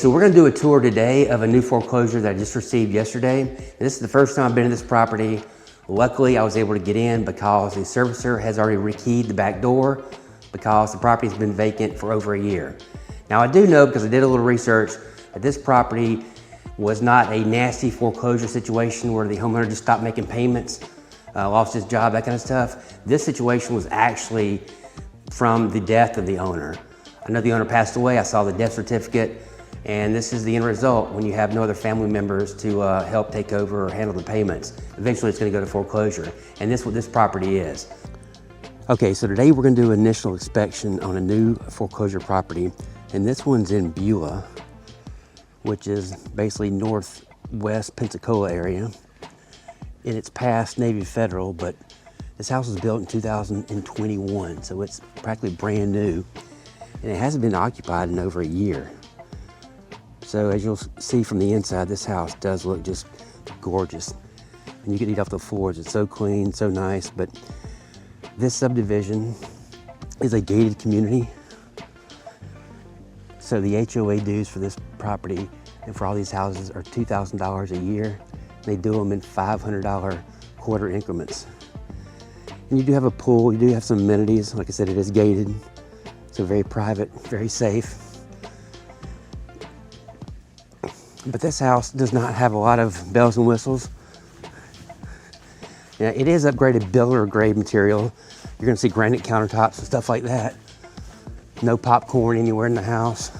So we're going to do a tour today of a new foreclosure that I just received yesterday. And this is the first time I've been to this property. Luckily, I was able to get in because the servicer has already rekeyed the back door because the property has been vacant for over a year. Now I do know, because I did a little research, that this property was not a nasty foreclosure situation where the homeowner just stopped making payments, lost his job, that kind of stuff. This situation was actually from the death of the owner. I know the owner passed away. I saw the death certificate. And this is the end result when you have no other family members to help take over or handle the payments. Eventually it's going to go to foreclosure. And this is what this property is. Okay, so today we're going to do an initial inspection on a new foreclosure property. And this one's in Beulah, which is basically northwest Pensacola area. And it's past Navy Federal, but this house was built in 2021, so it's practically brand new. And it hasn't been occupied in over a year. So as you'll see from the inside, this house does look just gorgeous. And you can eat off the floors. It's so clean, so nice. But this subdivision is a gated community. So the HOA dues for this property and for all these houses are $2,000 a year. They do them in $500 quarter increments. And you do have a pool, you do have some amenities. Like I said, it is gated. So very private, very safe. But this house does not have a lot of bells and whistles. Yeah, it is upgraded builder grade material. You're gonna see granite countertops and stuff like that. No popcorn anywhere in the house.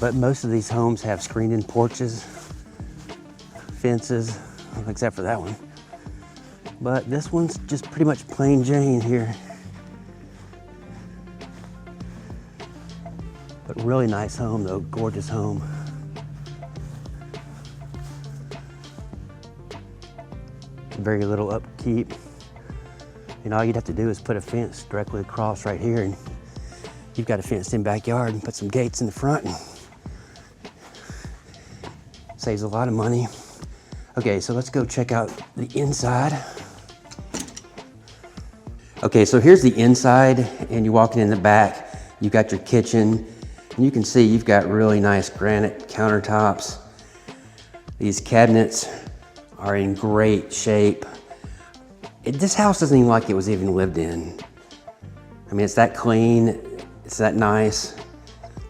But most of these homes have screened-in porches, fences, except for that one. But this one's just pretty much plain Jane here. But really nice home though, gorgeous home. Very little upkeep. And all you'd have to do is put a fence directly across right here, and you've got a fenced-in backyard, and put some gates in the front. And saves a lot of money. Okay, so let's go check out the inside. Okay, so here's the inside, and you're walking in the back. You've got your kitchen. And you can see you've got really nice granite countertops. These cabinets are in great shape. This house doesn't even look like it was even lived in. I mean, it's that clean, it's that nice.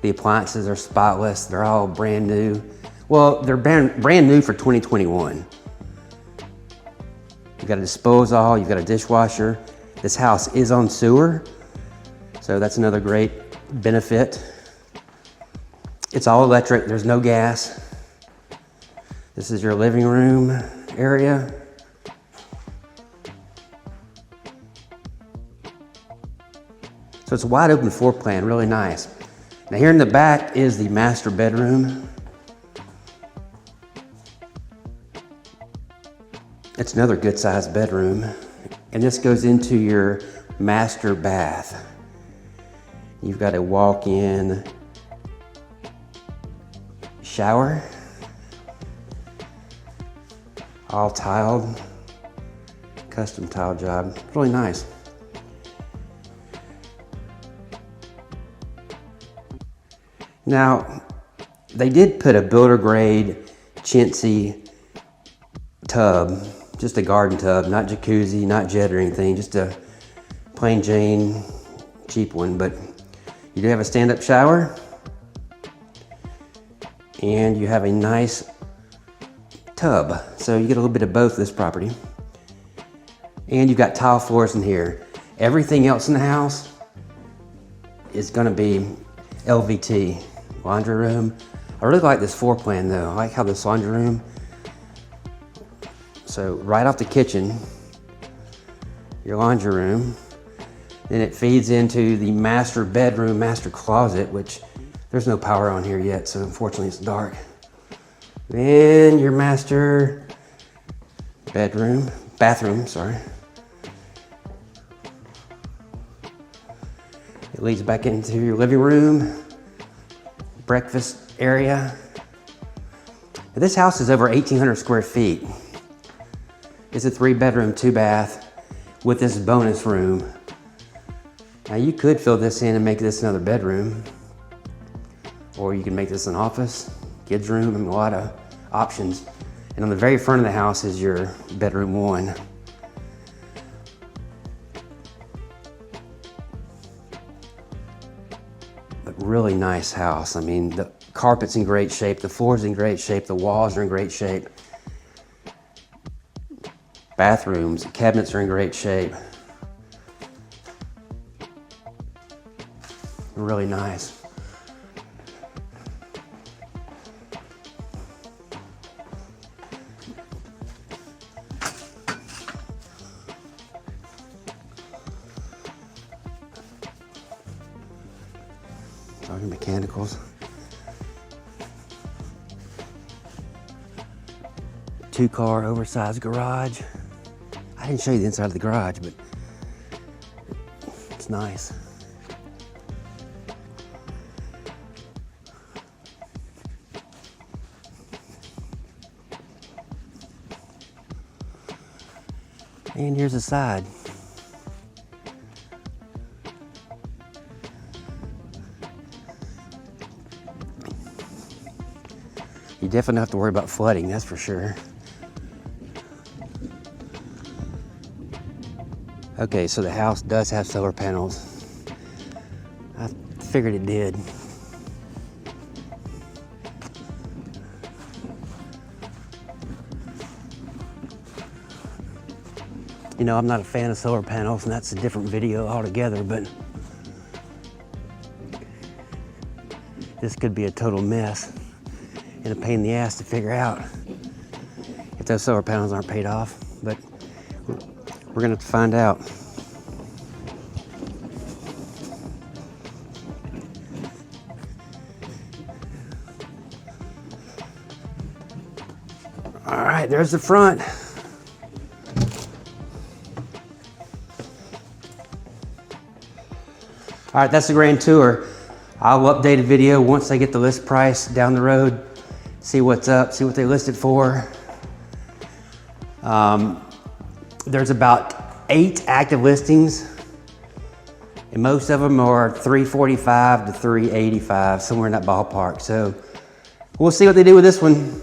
The appliances are spotless, they're all brand new. Well, they're brand new for 2021. You've got a disposal, you've got a dishwasher. This house is on sewer, so that's another great benefit. It's all electric, there's no gas. This is your living room area. So it's a wide open floor plan, really nice. Now here in the back is the master bedroom. It's another good sized bedroom. And this goes into your master bath. You've got a walk-in shower, all tiled, custom tile job, really nice. Now, they did put a builder grade chintzy tub, just a garden tub, not jacuzzi, not jet or anything, just a plain Jane cheap one, but you do have a stand-up shower. And you have a nice tub. So you get a little bit of both of this property. And you've got tile floors in here. Everything else in the house is gonna be LVT. Laundry room. I really like this floor plan though. I like how this laundry room. So right off the kitchen, your laundry room. Then it feeds into the master bedroom, master closet, which there's no power on here yet, so unfortunately it's dark. Then your master bathroom, sorry. It leads back into your living room, breakfast area. Now, this house is over 1,800 square feet. It's a 3-bedroom, 2-bath with this bonus room. Now you could fill this in and make this another bedroom, or you can make this an office, kids room, and a lot of options. And on the very front of the house is your bedroom 1. But really nice house. I mean, the carpet's in great shape, the floor's in great shape, the walls are in great shape. Bathrooms, cabinets are in great shape. Really nice. Talking mechanicals. 2-car oversized garage. I didn't show you the inside of the garage, but it's nice. And here's the side. You definitely don't have to worry about flooding, that's for sure. Okay, so the house does have solar panels. I figured it did. You know, I'm not a fan of solar panels, and that's a different video altogether, but this could be a total mess and a pain in the ass to figure out if those solar panels aren't paid off, but we're gonna have to find out. All right, there's the front. All right, that's the grand tour. I'll update a video once I get the list price down the road, see what's up, see what they listed for. There's about 8 active listings, and most of them are 345 to 385, somewhere in that ballpark. So we'll see what they do with this one.